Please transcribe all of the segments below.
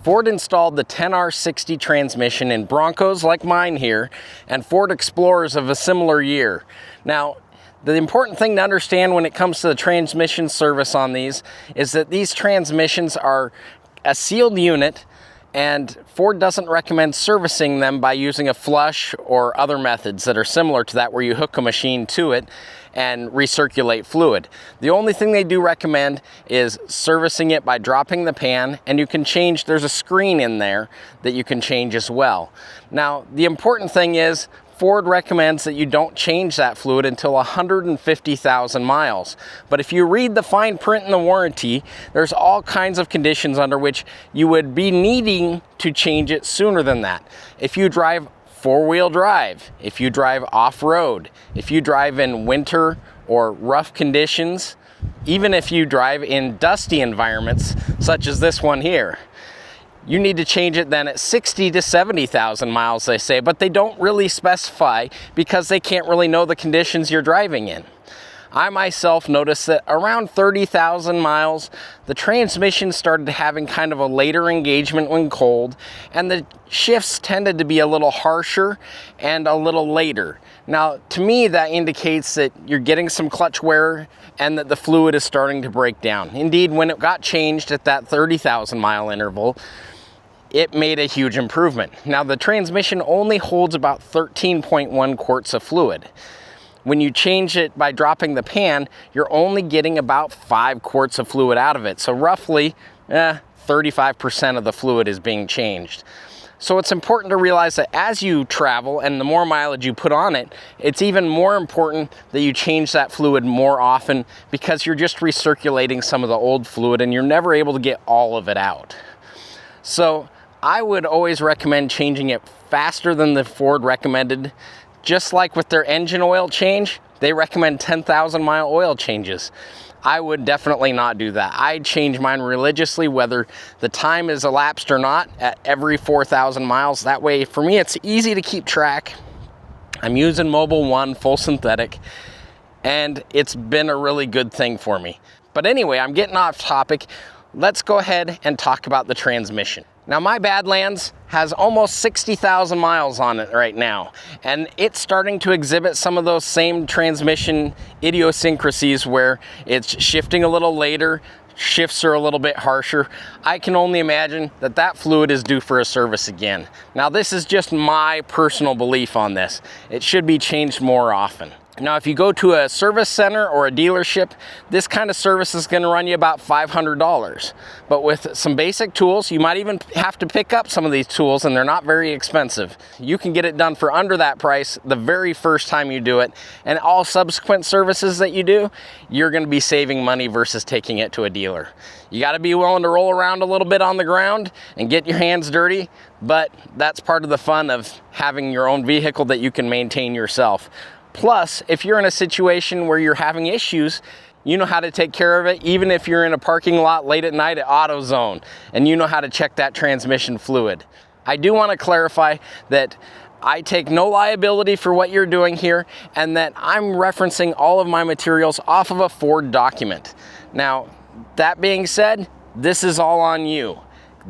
Ford installed the 10R60 transmission in Broncos like mine here, and Ford Explorers of a similar year. Now, the important thing to understand when it comes to the transmission service on these is that these transmissions are a sealed unit, and Ford doesn't recommend servicing them by using a flush or other methods that are similar to that, where you hook a machine to it and recirculate fluid. The only thing they do recommend is servicing it by dropping the pan, and you can change, there's a screen in there that you can change as well. Now, the important thing is Ford recommends that you don't change that fluid until 150,000 miles. But if you read the fine print in the warranty, there's all kinds of conditions under which you would be needing to change it sooner than that. If you drive four-wheel drive, if you drive off-road, if you drive in winter or rough conditions, even if you drive in dusty environments such as this one here, you need to change it then at 60 to 70,000 miles, they say, but they don't really specify because they can't really know the conditions you're driving in. I myself noticed that around 30,000 miles, the transmission started having kind of a later engagement when cold, and the shifts tended to be a little harsher and a little later. Now, to me, that indicates that you're getting some clutch wear and that the fluid is starting to break down. Indeed, when it got changed at that 30,000 mile interval, it made a huge improvement. Now, the transmission only holds about 13.1 quarts of fluid. When you change it by dropping the pan, you're only getting about 5 quarts of fluid out of it. So roughly 35% of the fluid is being changed. So it's important to realize that as you travel and the more mileage you put on it, it's even more important that you change that fluid more often, because you're just recirculating some of the old fluid and you're never able to get all of it out. So I would always recommend changing it faster than the Ford recommended. Just like with their engine oil change, they recommend 10,000 mile oil changes. I would definitely not do that. I change mine religiously, whether the time is elapsed or not, at every 4,000 miles. That way, for me, it's easy to keep track. I'm using Mobil 1 full synthetic, and it's been a really good thing for me. But anyway, I'm getting off topic. Let's go ahead and talk about the transmission. Now, my Badlands has almost 60,000 miles on it right now, and it's starting to exhibit some of those same transmission idiosyncrasies where it's shifting a little later, shifts are a little bit harsher. I can only imagine that that fluid is due for a service again. Now, this is just my personal belief on this. It should be changed more often. Now, if you go to a service center or a dealership, this kind of service is going to run you about $500. But with some basic tools, you might even have to pick up some of these tools, and they're not very expensive. You can get it done for under that price the very first time you do it, and all subsequent services that you do, you're going to be saving money versus taking it to a dealer. You got to be willing to roll around a little bit on the ground and get your hands dirty, but that's part of the fun of having your own vehicle that you can maintain yourself. Plus, if you're in a situation where you're having issues, you know how to take care of it, even if you're in a parking lot late at night at AutoZone, and you know how to check that transmission fluid. I do want to clarify that I take no liability for what you're doing here, and that I'm referencing all of my materials off of a Ford document. Now, that being said, this is all on you.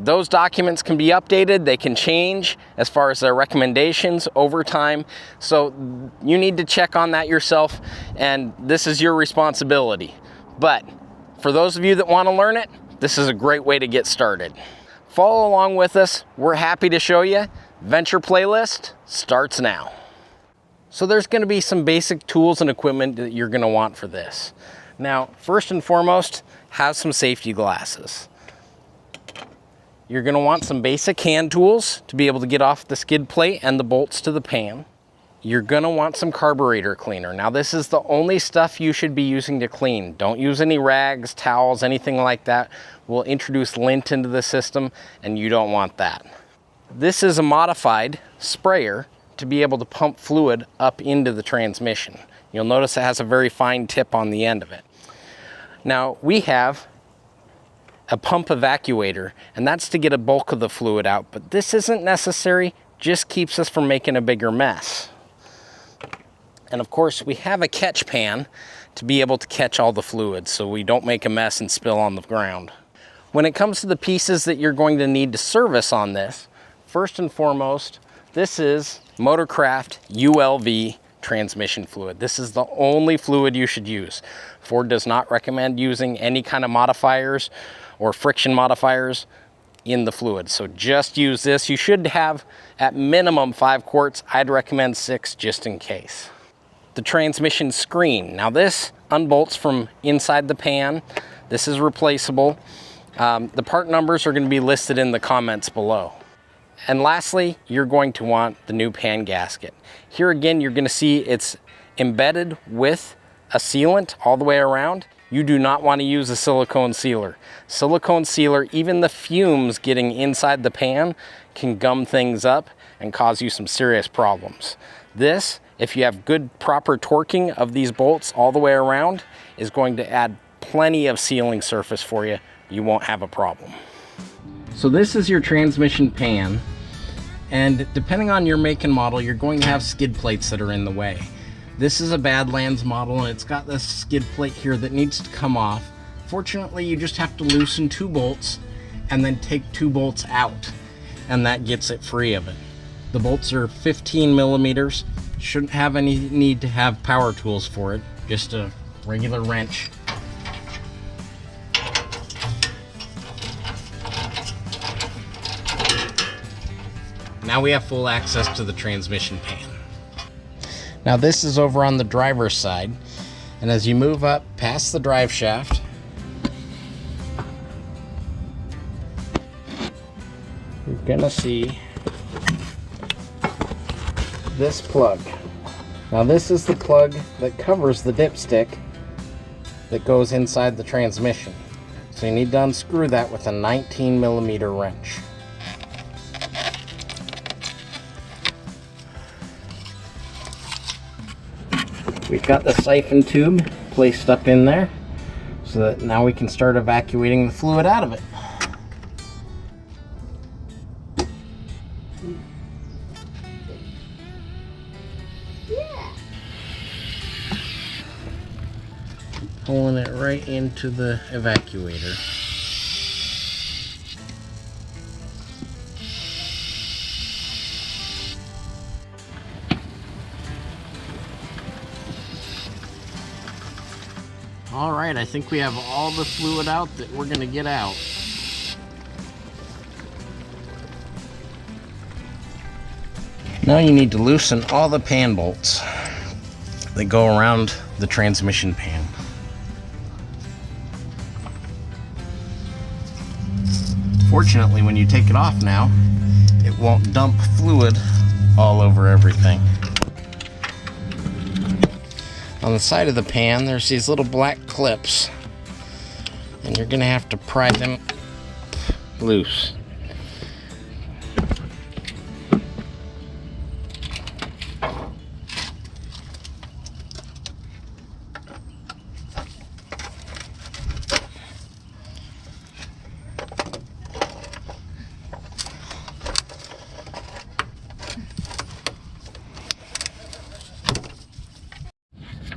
Those documents can be updated, they can change as far as their recommendations over time. So you need to check on that yourself, and this is your responsibility. But for those of you that want to learn it, this is a great way to get started. Follow along with us, we're happy to show you. Venture Playlist starts now. So there's going to be some basic tools and equipment that you're going to want for this. Now, first and foremost, have some safety glasses. You're going to want some basic hand tools to be able to get off the skid plate and the bolts to the pan. You're going to want some carburetor cleaner. Now, this is the only stuff you should be using to clean. Don't use any rags, towels, anything like that. Will introduce lint into the system, and you don't want that. This is a modified sprayer to be able to pump fluid up into the transmission. You'll notice it has a very fine tip on the end of it. Now, we have a pump evacuator, and that's to get a bulk of the fluid out, but this isn't necessary, just keeps us from making a bigger mess. And of course, we have a catch pan to be able to catch all the fluid so we don't make a mess and spill on the ground. When it comes to the pieces that you're going to need to service on this, first and foremost, this is Motorcraft ULV transmission fluid. This is the only fluid you should use. Ford does not recommend using any kind of modifiers or friction modifiers in the fluid. So just use this. You should have at minimum 5 quarts. I'd recommend 6 just in case. The transmission screen. Now this unbolts from inside the pan. This is replaceable. The part numbers are going to be listed in the comments below. And lastly, you're going to want the new pan gasket. Here again, you're going to see it's embedded with a sealant all the way around. You do not want to use a silicone sealer. Silicone sealer, even the fumes getting inside the pan can gum things up and cause you some serious problems. This, if you have good proper torquing of these bolts all the way around, is going to add plenty of sealing surface for you. You won't have a problem. So this is your transmission pan, and depending on your make and model, you're going to have skid plates that are in the way. This is a Badlands model, and it's got this skid plate here that needs to come off. Fortunately, you just have to loosen 2 bolts and then take 2 bolts out, and that gets it free of it. The bolts are 15 millimeters. Shouldn't have any need to have power tools for it, just a regular wrench. Now we have full access to the transmission pan. Now this is over on the driver's side, and as you move up past the drive shaft, you're gonna see this plug. Now this is the plug that covers the dipstick that goes inside the transmission. So you need to unscrew that with a 19 millimeter wrench. We've got the siphon tube placed up in there so that now we can start evacuating the fluid out of it. Yeah. Pulling it right into the evacuator. All right, I think we have all the fluid out that we're going to get out. Now you need to loosen all the pan bolts that go around the transmission pan. Fortunately, when you take it off now, it won't dump fluid all over everything. On the side of the pan, there's these little black clips, and you're going to have to pry them loose.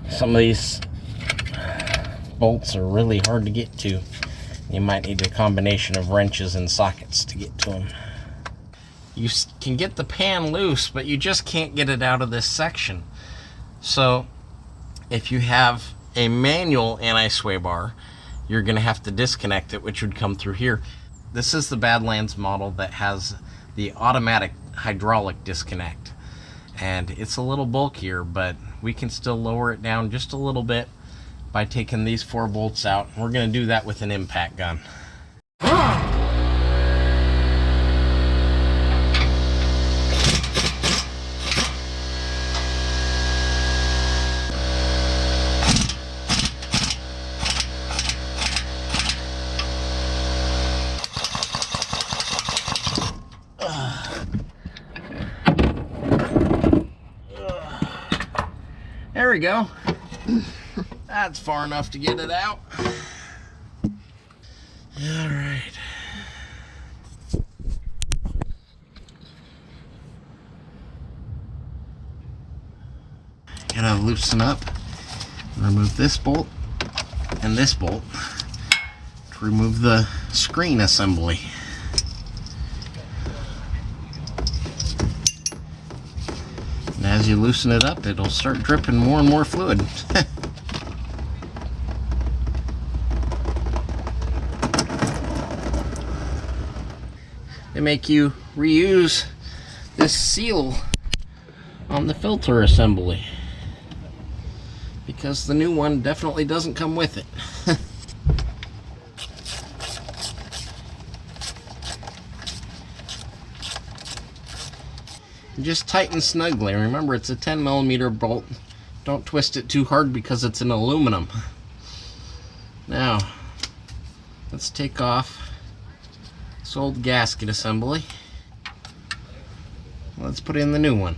Some of these bolts are really hard to get to. You might need a combination of wrenches and sockets to get to them. You can get the pan loose, but you just can't get it out of this section. So if you have a manual anti-sway bar, you're going to have to disconnect it, which would come through here. This is the Badlands model that has the automatic hydraulic disconnect. And it's a little bulkier, but we can still lower it down just a little bit by taking these 4 bolts out. We're going to do that with an impact gun. There we go. That's far enough to get it out. All right. Gotta loosen up, remove this bolt and this bolt, remove the screen assembly. And as you loosen it up, it'll start dripping more and more fluid. They make you reuse this seal on the filter assembly, because the new one definitely doesn't come with it. Just tighten snugly. Remember, it's a 10mm bolt. Don't twist it too hard because it's an aluminum. Now, let's take off this old gasket assembly. Let's put in the new one.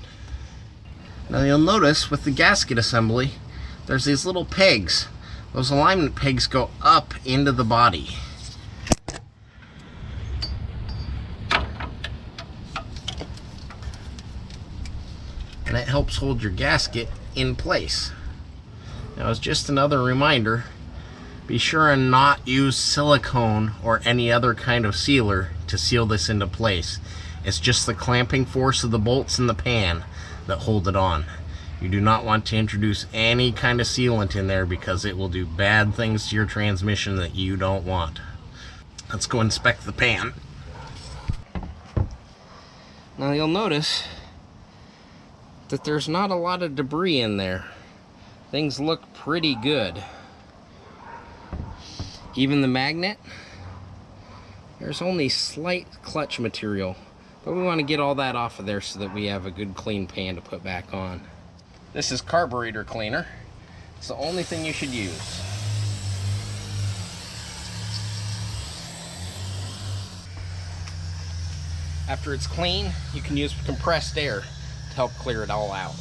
Now you'll notice with the gasket assembly, there's these little pegs. Those alignment pegs go up into the body. And it helps hold your gasket in place. Now, as just another reminder, be sure and not use silicone or any other kind of sealer to seal this into place. It's just the clamping force of the bolts in the pan that hold it on. You do not want to introduce any kind of sealant in there because it will do bad things to your transmission that you don't want. Let's go inspect the pan. Now you'll notice that there's not a lot of debris in there. Things look pretty good. Even the magnet, there's only slight clutch material, but we want to get all that off of there so that we have a good clean pan to put back on. This is carburetor cleaner. It's the only thing you should use. After it's clean, you can use compressed air to help clear it all out.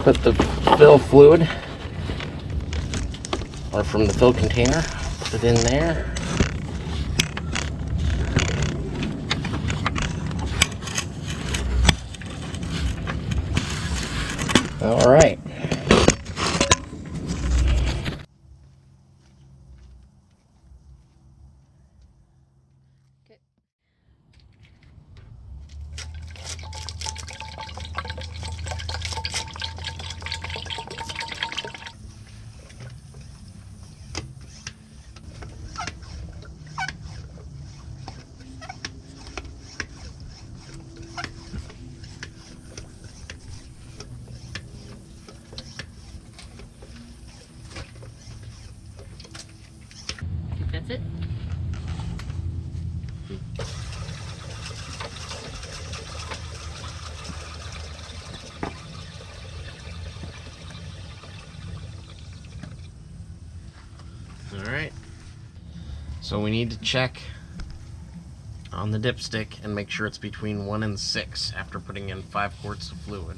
Put the fill fluid, or from the fill container, put it in there. All right. That's it. All right. So we need to check on the dipstick and make sure it's between 1 and 6 after putting in 5 quarts of fluid.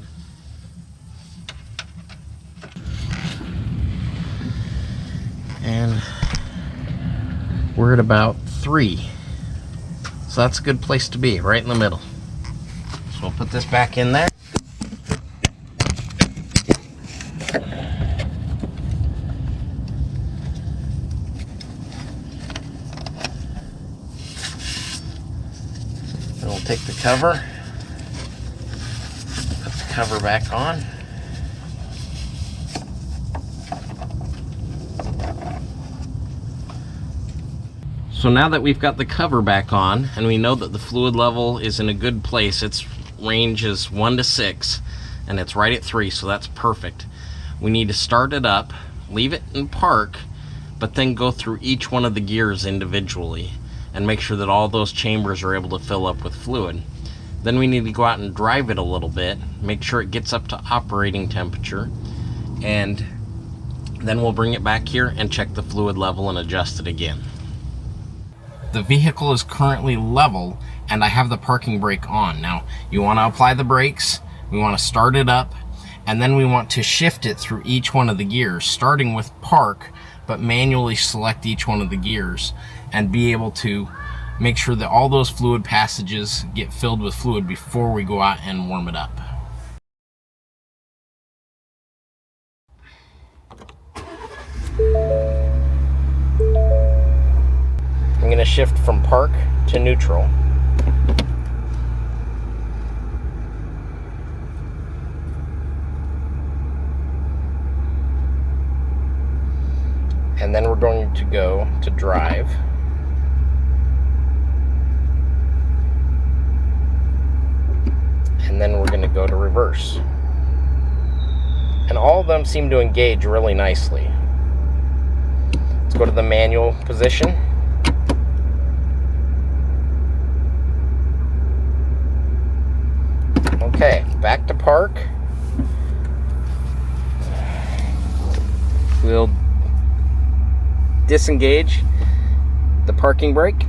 And we're at about 3. So that's a good place to be, right in the middle. So we'll put this back in there. And we'll take the cover, put the cover back on. So now that we've got the cover back on and we know that the fluid level is in a good place, its range is 1 to 6 and it's right at 3, so that's perfect. We need to start it up, leave it in park, but then go through each one of the gears individually and make sure that all those chambers are able to fill up with fluid. Then we need to go out and drive it a little bit, make sure it gets up to operating temperature, and then we'll bring it back here and check the fluid level and adjust it again. The vehicle is currently level and I have the parking brake on. Now, you want to apply the brakes, we want to start it up, and then we want to shift it through each one of the gears, starting with park, but manually select each one of the gears and be able to make sure that all those fluid passages get filled with fluid before we go out and warm it up. I'm going to shift from park to neutral. And then we're going to go to drive. And then we're going to go to reverse. And all of them seem to engage really nicely. Let's go to the manual position. Okay, back to park. We'll disengage the parking brake.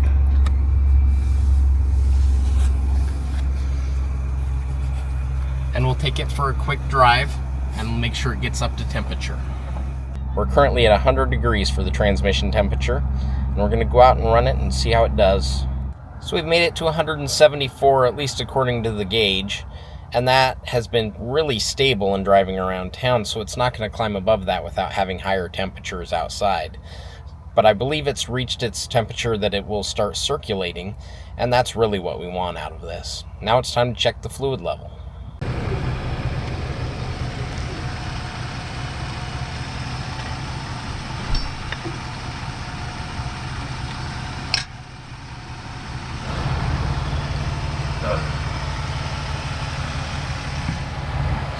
And we'll take it for a quick drive and make sure it gets up to temperature. We're currently at 100 degrees for the transmission temperature, and we're going to go out and run it and see how it does. So we've made it to 174, at least according to the gauge, and that has been really stable in driving around town, so it's not going to climb above that without having higher temperatures outside. But I believe it's reached its temperature that it will start circulating, and that's really what we want out of this. Now it's time to check the fluid level.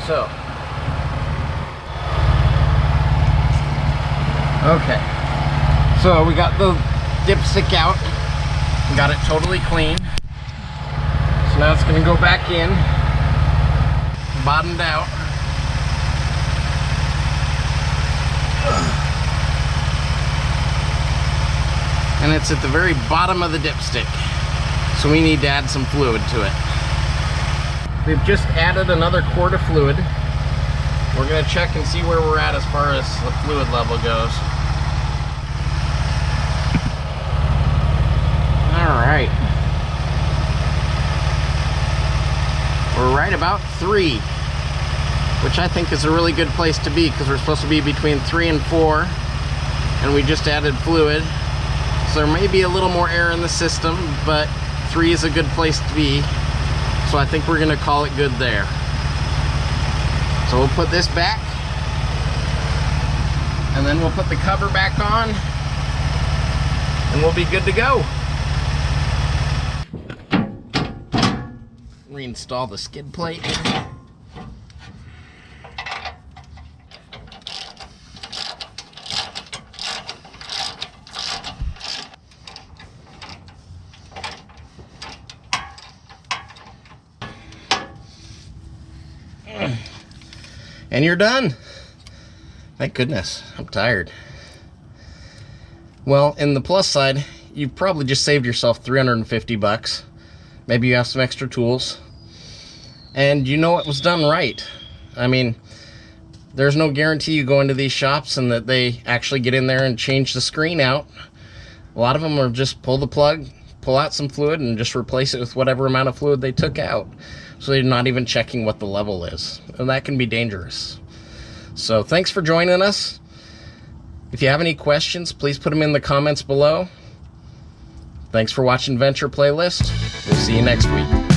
So, okay, so we got the dipstick out, we got it totally clean, so now it's going to go back in, bottomed out, and it's at the very bottom of the dipstick, so we need to add some fluid to it. We've just added another quart of fluid. We're going to check and see where we're at as far as the fluid level goes. Alright. We're right about 3, which I think is a really good place to be because we're supposed to be between 3 and 4, and we just added fluid. So there may be a little more air in the system, but 3 is a good place to be. So I think we're going to call it good there. So we'll put this back, and then we'll put the cover back on, and we'll be good to go. Reinstall the skid plate. And you're done. Thank goodness. I'm tired. Well, in the plus side, you've probably just saved yourself 350 bucks. Maybe you have some extra tools. And you know it was done right. I mean, there's no guarantee you go into these shops and that they actually get in there and change the screen out. A lot of them are just pull the plug, pull out some fluid, and just replace it with whatever amount of fluid they took out. So they're not even checking what the level is. And that can be dangerous. So thanks for joining us. If you have any questions, please put them in the comments below. Thanks for watching Venture Playlist. We'll see you next week.